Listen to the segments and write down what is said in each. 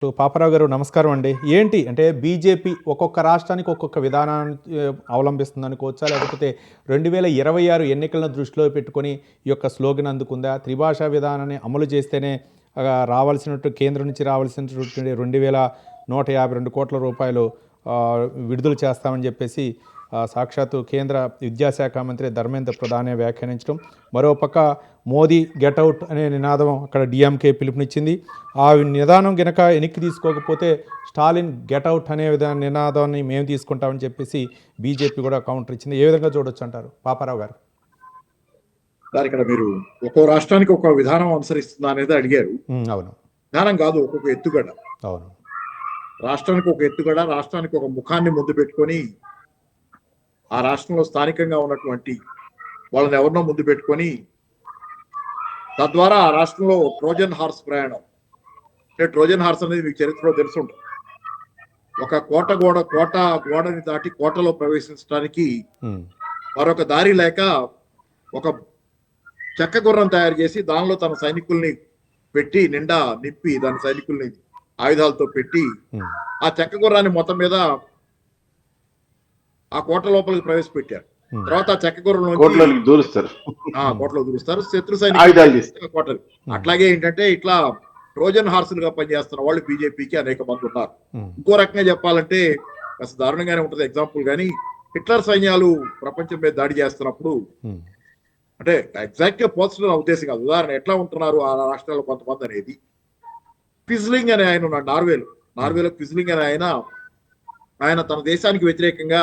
పాపారావు గారు నమస్కారం అండి. ఏంటి అంటే బీజేపీ ఒక్కొక్క రాష్ట్రానికి ఒక్కొక్క విధానాన్ని అవలంబిస్తుందనుకోవచ్చా? లేకపోతే 2026 ఎన్నికలను దృష్టిలో పెట్టుకొని ఈ యొక్క స్లోగన్ అందుకుందా? త్రిభాషా విధానాన్ని అమలు చేస్తేనే రావాల్సినట్టు కేంద్రం నుంచి రావాల్సినటువంటి 2152 కోట్ల రూపాయలు విడుదల చేస్తామని చెప్పేసి సాక్షాత్తు కేంద్ర విద్యాశాఖ మంత్రి ధర్మేంద్ర ప్రధానే వ్యాఖ్యానించడం, మరోపక్క మోదీ గెటౌట్ అనే నినాదం అక్కడ డిఎంకే పిలుపునిచ్చింది. ఆ నిదానం గనక వెనక్కి తీసుకోకపోతే స్టాలిన్ గెటౌట్ అనే నినాదాన్ని మేము తీసుకుంటామని చెప్పేసి బీజేపీ కూడా కౌంటర్ ఇచ్చింది. ఏ విధంగా చూడొచ్చు అంటారు పాపారావు గారు? సార్, ఇక్కడ మీరు ఒక్కో రాష్ట్రానికి ఒక విధానం అనుసరిస్తుందా అనేది అడిగారు. అవును, విధానం కాదు, ఒక్కొక్క ఎత్తుగడ. అవును, రాష్ట్రానికి ఒక ఎత్తుగడ, రాష్ట్రానికి ఒక ముఖాన్ని ముందు పెట్టుకొని ఆ రాష్ట్రంలో స్థానికంగా ఉన్నటువంటి వాళ్ళని ఎవరినో ముందు పెట్టుకొని తద్వారా ఆ రాష్ట్రంలో ట్రోజన్ హార్స్ ప్రయాణం. అంటే ట్రోజన్ హార్స్ అనేది మీకు చరిత్రలో తెలుసుంటుంది. ఒక గోడని దాటి కోటలో ప్రవేశించడానికి మరొక దారి లేక ఒక చెక్క గుర్రం తయారు చేసి దానిలో తన సైనికుల్ని పెట్టి నిండా నింపి దాని సైనికుల్ని ఆయుధాలతో పెట్టి ఆ చెక్క గుర్రాన్ని మొత్తం మీద ఆ కోట లోపలికి ప్రవేశపెట్టారు. తర్వాత ఆ చెక్క గుర్రంలో కోటలో దూరుస్తారు శత్రు సైనికులు కోటలు. అట్లాగే ఏంటంటే ఇట్లా ట్రోజన్ హార్సులుగా పనిచేస్తున్న వాళ్ళు బీజేపీకి అనేక మంది ఉన్నారు. ఇంకో రకంగా చెప్పాలంటే అసలు దారుణంగానే ఉంటుంది ఎగ్జాంపుల్. కానీ హిట్లర్ సైన్యాలు ప్రపంచం మీద దాడి చేస్తున్నప్పుడు, అంటే ఎగ్జాక్ట్ గా పోల్చడం ఉద్దేశం కాదు, ఉదాహరణ ఎట్లా ఉంటున్నారు ఆ రాష్ట్రాల్లో కొంతమంది అనేది. క్విజ్లింగ్ అనే ఆయన ఉన్నాడు నార్వేలో క్విజ్లింగ్ అనే ఆయన తన దేశానికి వ్యతిరేకంగా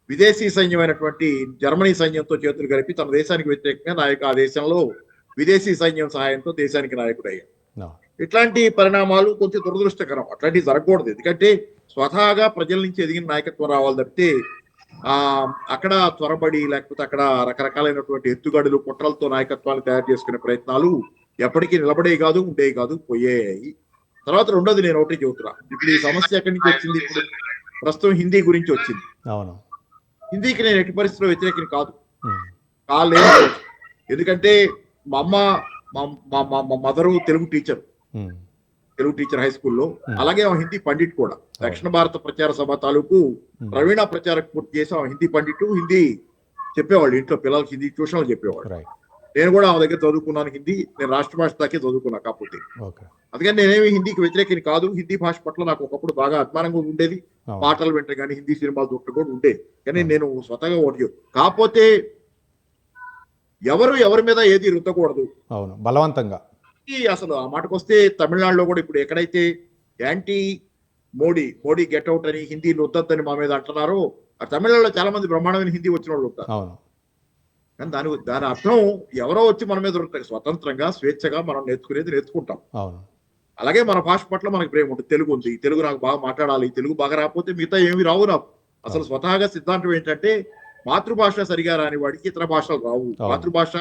విదేశీ సైన్యమైనటువంటి జర్మనీ సైన్యంతో చేతులు కలిపి తన దేశానికి వ్యతిరేకంగా ఆ దేశంలో విదేశీ సైన్యం సహాయంతో దేశానికి నాయకుడు అయ్యాడు. ఇట్లాంటి పరిణామాలు కొంచెం దురదృష్టకరం. అట్లాంటివి జరగకూడదు. ఎందుకంటే స్వతహాగా ప్రజల నుంచి ఎదిగిన నాయకత్వం రావాలి తప్పితే అక్కడ త్వరబడి లేకపోతే అక్కడ రకరకాలైనటువంటి ఎత్తుగడులు కుట్రలతో నాయకత్వాన్ని తయారు చేసుకునే ప్రయత్నాలు ఎప్పటికీ నిలబడే కాదు, ఉండేవి కాదు, పోయాయి. తర్వాత రెండోది నేను ఒకటి చెబుతున్నా. ఇప్పుడు ఈ సమస్య ఎక్కడి నుంచి వచ్చింది? ఇప్పుడు ప్రస్తుతం హిందీ గురించి వచ్చింది. హిందీకి నేను ఎట్టి పరిస్థితిలో వ్యతిరేకం కాదు. ఎందుకంటే మా అమ్మ మా మదరు తెలుగు టీచర్ హై స్కూల్లో. అలాగే హిందీ పండిట్ కూడా. దక్షిణ భారత ప్రచార సభ తాలూకు ప్రవీణ ప్రచారకు పూర్తి చేసి హిందీ పండిట్. హిందీ చెప్పేవాళ్ళు ఇంట్లో పిల్లలకి, హిందీ ట్యూషన్లు చెప్పేవాళ్ళు. నేను కూడా ఆమె దగ్గర చదువుకున్నాను హిందీ. నేను రాష్ట్ర భాష దాకే చదువుకున్నా. కాకపోతే అందుకని నేనేమి హిందీకి వ్యతిరేకం కాదు. హిందీ భాష పట్ల నాకు ఒకప్పుడు బాగా అభిమానంగా ఉండేది. పాటలు వింటే కానీ హిందీ సినిమాలు చూడటం కూడా ఉండేది. కానీ నేను స్వతహాగా ఓటు కాకపోతే ఎవరి మీద ఏది రుద్దకూడదు. అవును, బలవంతంగా. అసలు ఆ మాటకు వస్తే తమిళనాడులో కూడా ఇప్పుడు ఎక్కడైతే యాంటీ మోడీ గెట్అవుట్ అని హిందీ రుద్దద్దని మా మీద అంటున్నారో, ఆ తమిళనాడులో చాలా మంది బ్రహ్మాండమైన హిందీ వచ్చిన వాళ్ళు ఉంటారు. కానీ దాని అర్థం ఎవరో వచ్చి మన మీద ఉంటారు. స్వతంత్రంగా స్వేచ్ఛగా మనం నేర్చుకుంటాం. అలాగే మన భాష పట్ల మనకి ప్రేమ ఉంటుంది. తెలుగు ఉంది, తెలుగు నాకు బాగా మాట్లాడాలి, తెలుగు బాగా రాకపోతే మిగతా ఏమి రావు నాకు. అసలు స్వతహాగా సిద్ధాంతం ఏంటంటే మాతృభాష సరిగా రాని వాడికి ఇతర భాషలు రావు. మాతృభాష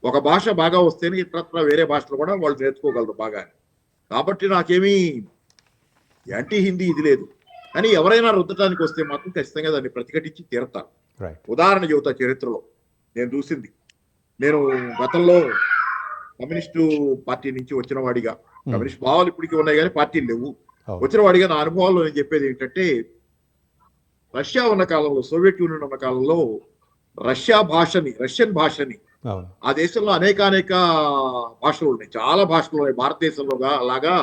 ఒక భాష బాగా వస్తేనే ఇతరత్ర వేరే భాషలు కూడా వాళ్ళు నేర్చుకోగలరు బాగా. కాబట్టి నాకేమీ యాంటీ హిందీ ఇది లేదు. కానీ ఎవరైనా రుద్దటానికి వస్తే మాత్రం ఖచ్చితంగా దాన్ని ప్రతిఘటించి తీరతారు. ఉదాహరణ చెబుతా. చరిత్రలో నేను చూసింది. నేను గతంలో కమ్యూనిస్టు పార్టీ నుంచి వచ్చిన వాడిగా, కమ్యూనిస్ట్ భావాలు ఇప్పటికీ ఉన్నాయి కానీ పార్టీలు లేవు, వచ్చిన వాడిగా నా అనుభవాల్లో నేను చెప్పేది ఏంటంటే, రష్యా ఉన్న కాలంలో, సోవియట్ యూనియన్ ఉన్న కాలంలో రష్యన్ భాషని ఆ దేశంలో అనేక భాషలు ఉన్నాయి. చాలా భాషలు ఉన్నాయి. భారతదేశంలో అలాగా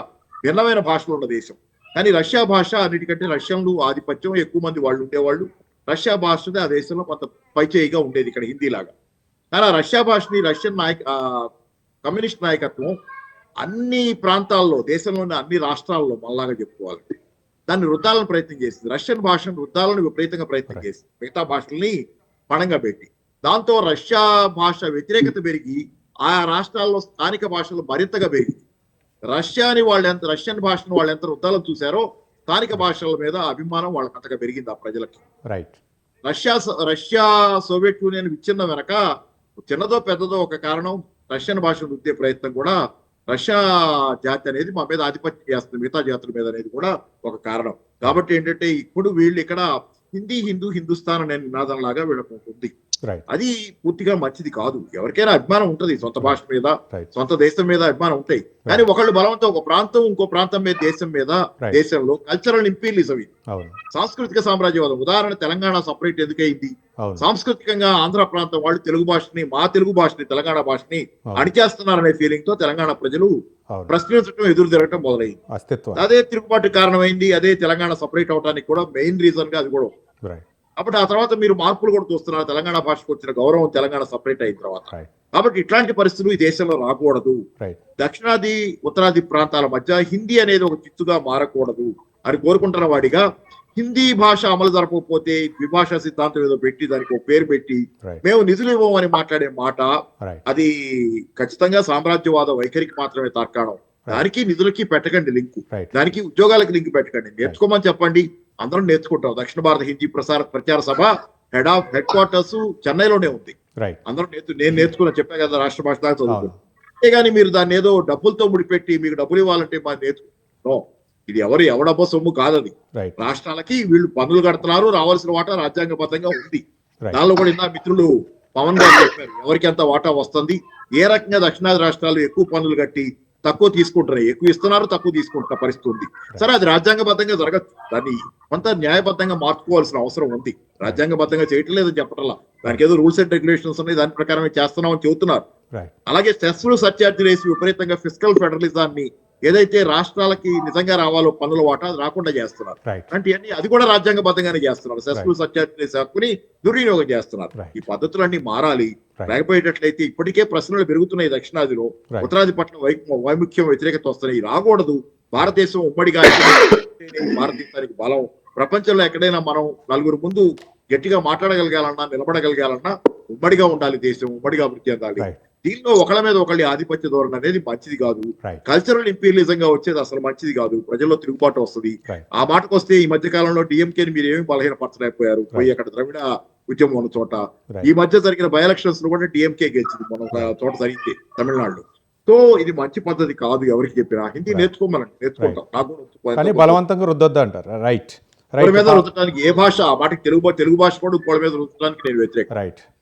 భిన్నమైన భాషలు ఉన్న దేశం. కానీ రష్యా భాష అన్నిటికంటే రష్యన్లు ఆధిపత్యం, ఎక్కువ మంది వాళ్ళు ఉండేవాళ్ళు. రష్యా భాషది ఆ దేశంలో కొంత పైచేయిగా ఉండేది ఇక్కడ హిందీ లాగా. కానీ ఆ రష్యా భాషని కమ్యూనిస్ట్ నాయకత్వం అన్ని ప్రాంతాల్లో, దేశంలోని అన్ని రాష్ట్రాల్లో మళ్ళాగా చెప్పుకోవాలంటే దాన్ని రుద్దాలని ప్రయత్నం చేసింది. రష్యన్ భాషను రుద్దాలని విపరీతంగా ప్రయత్నం చేసింది, మిగతా భాషల్ని పణంగా పెట్టి. దాంతో రష్యా భాష వ్యతిరేకత పెరిగి ఆయా రాష్ట్రాల్లో స్థానిక భాషలు మరింతగా పెరిగింది. రష్యన్ భాషను వాళ్ళు ఎంత రుద్దాలని చూశారో స్థానిక భాషల మీద అభిమానం వాళ్ళకి అంతగా పెరిగింది ఆ ప్రజలకి. రష్యా సోవియట్ యూనియన్ విచ్ఛిన్నం వెనక చిన్నదో పెద్దదో ఒక కారణం, రష్యన్ భాషను రుద్దే ప్రయత్నం కూడా రష్యా జాతి అనేది మా మీద ఆధిపత్యం చేస్తుంది మిగతా జాతుల మీద అనేది కూడా ఒక కారణం. కాబట్టి ఏంటంటే ఇప్పుడు వీళ్ళు ఇక్కడ హిందీ హిందూస్థాన్ అనే నినాదం లాగా వీళ్ళకు ఉంది. రైట్ అది పూర్తిగా మంచిది కాదు. ఎవరికైనా అభిమానం ఉంటది సొంత భాష మీద, రైట్ సొంత దేశం మీద అభిమానం ఉంటాయి. కానీ ఒకళ్ళు బలవంతం ఒక ప్రాంతం ఇంకో ప్రాంతం మీద, దేశం మీద, Right. దేశంలో కల్చరల్ ఇంపీరియలిజం ఇది, అవును సాంస్కృతిక సామ్రాజ్యవాదం. ఉదాహరణ తెలంగాణ సపరేట్ ఎందుకైంది? అవును సాంస్కృతికంగా ఆంధ్ర ప్రాంతం వాళ్ళు తెలుగు భాషని, మా తెలుగు భాషని, తెలంగాణ భాషని అవును. అణిచేస్తున్నారనే ఫీలింగ్ తో తెలంగాణ ప్రజలు అవును ప్రశ్నించడం, ఎదురు తిరగటం మొదలైంది. అస్తిత్వం అదే తిరుగుబాటు కారణమైంది. అదే తెలంగాణ సపరేట్ అవడానికి కూడా మెయిన్ రీజన్ గా అది కూడా ఉంది. రైట్ కాబట్టి ఆ తర్వాత మీరు మార్పులు కూడా చూస్తున్నారు. తెలంగాణ భాషకు వచ్చిన గౌరవం తెలంగాణ సపరేట్ అయిన తర్వాత. రైట్ కాబట్టి ఇట్లాంటి పరిస్థితులు ఈ దేశంలో రాకూడదు. రైట్ దక్షిణాది ఉత్తరాది ప్రాంతాల మధ్య హిందీ అనేది ఒక చిచ్చుగా మారకూడదు అని కోరుకుంటున్న వాడిగా, హిందీ భాష అమలు జరపకపోతే ద్విభాషా సిద్ధాంతం ఏదో పెట్టి దానికి ఒక పేరు పెట్టి రైట్ మేము నిధులు ఇవ్వమని మాట్లాడే మాట, రైట్ అది ఖచ్చితంగా సామ్రాజ్యవాద వైఖరికి మాత్రమే తార్కాణం. దానికి నిధులకి పెట్టకండి లింకు, రైట్ దానికి ఉద్యోగాలకు లింక్ పెట్టకండి. నేర్చుకోమని చెప్పండి, అందరం నేర్చుకుంటాం. దక్షిణ భారత హిందీ ప్రచార సభ హెడ్ క్వార్టర్స్ చెన్నైలోనే ఉంది. రైట్ అందరం నేను నేర్చుకున్నా, చెప్పా కదా, రాష్ట్ర భాష దాకా అవును చదువుకున్నాను. అంతేగాని మీరు దాన్ని ఏదో డబ్బులతో ముడిపెట్టి మీకు డబ్బులు ఇవ్వాలంటే మా నేర్చుకుంటాం. ఇది ఎవడబ్బో సొమ్ము కాదది. రైట్ రాష్ట్రాలకి వీళ్ళు పన్నులు కడుతున్నారు, రావాల్సిన వాటా రాజ్యాంగబద్ధంగా ఉంది. రైట్ దానిలో కూడా ఇందా మిత్రులు పవన్ గారు చెప్పారు ఎవరికి ఎంత వాటా వస్తుంది, ఏ రకంగా దక్షిణాది రాష్ట్రాలు ఎక్కువ పన్నులు కట్టి తక్కువ తీసుకుంటున్నాయి, ఎక్కువ ఇస్తున్నారు, తక్కువ తీసుకుంటున్న పరిస్థితి ఉంది. సరే, అది రాజ్యాంగబద్ధంగా జరగచ్చు, దాన్ని కొంత న్యాయబద్ధంగా మార్చుకోవాల్సిన అవసరం ఉంది. రాజ్యాంగబద్ధంగా చేయటం లేదని చెప్పటంలా, దానికి ఏదో రూల్స్ అండ్ రెగ్యులేషన్స్ ఉన్నాయి, దాని ప్రకారమే చేస్తున్నామని చెబుతున్నారు. రైట్ అలాగే సెస్లు సర్చార్జీలు వేసి విపరీతంగా ఫిస్కల్ ఫెడరలిజాన్ని, ఏదైతే రాష్ట్రాలకి నిజంగా రావాలో పన్నుల వాటా అది రాకుండా చేస్తున్నారు. రైట్ అంటే అన్ని అది కూడా రాజ్యాంగబద్ధంగానే చేస్తున్నారు. సెస్లు సర్చార్జీలు హక్కుని దుర్వినియోగం చేస్తున్నారు. Right. ఈ పద్ధతులన్నీ మారాలి. Right. లేకపోయేటట్లయితే ఇప్పటికే ప్రశ్నలు పెరుగుతున్నాయి దక్షిణాదిలో, Right. ఉత్తరాది పట్ల వైముఖ్యం వ్యతిరేకత వస్తున్నాయి. రాకూడదు. భారతదేశం ఉమ్మడిగా ఉంటేనే భారతదేశానికి బలం. ప్రపంచంలో ఎక్కడైనా మనం నలుగురు ముందు గట్టిగా మాట్లాడగలగాలన్నా, నిలబడగలగాలన్నా ఉమ్మడిగా ఉండాలి. దేశం ఉమ్మడిగా అభివృద్ధి చెందాలి. రైట్ దీనిలో ఒకళ్ళ మీద ఒకళ్ళ ఆధిపత్య ధోరణి అనేది మంచిది కాదు. రైట్ కల్చరల్ ఇంపీరియలిజం గా వచ్చేది అసలు మంచిది కాదు. ప్రజల్లో తిరుగుబాటు వస్తుంది. రైట్ ఆ మాటకు వస్తే ఈ మధ్య కాలంలో డిఎంకేని మీరు ఏమి బలహీనపరచలేకపోయారు. పోయి అక్కడ ద్రవిడ ఉద్యమం ఉన్న చోట రైట్ ఈ మధ్య జరిగిన బై ఎలక్షన్స్ లో కూడా డిఎంకే గెలిచింది. మన ఒక చోట జరిగితే తమిళనాడులో. సో ఇది మంచి పద్ధతి కాదు. ఎవరికి చెప్పినా హిందీ Right. నేర్చుకోమనండి, నేర్చుకుంటాం. నాకు కూడా కానీ బలవంతంగా రుద్దొద్దు అంటారు. రైట్ ఒకళ్ళ మీద రైట్ రుద్దడానికి ఏ భాష, ఆ మాటకి తెలుగు భాష కూడా ఇంకోళ్ళ మీద రుద్దడానికి నేను వ్యతిరేకం. రైట్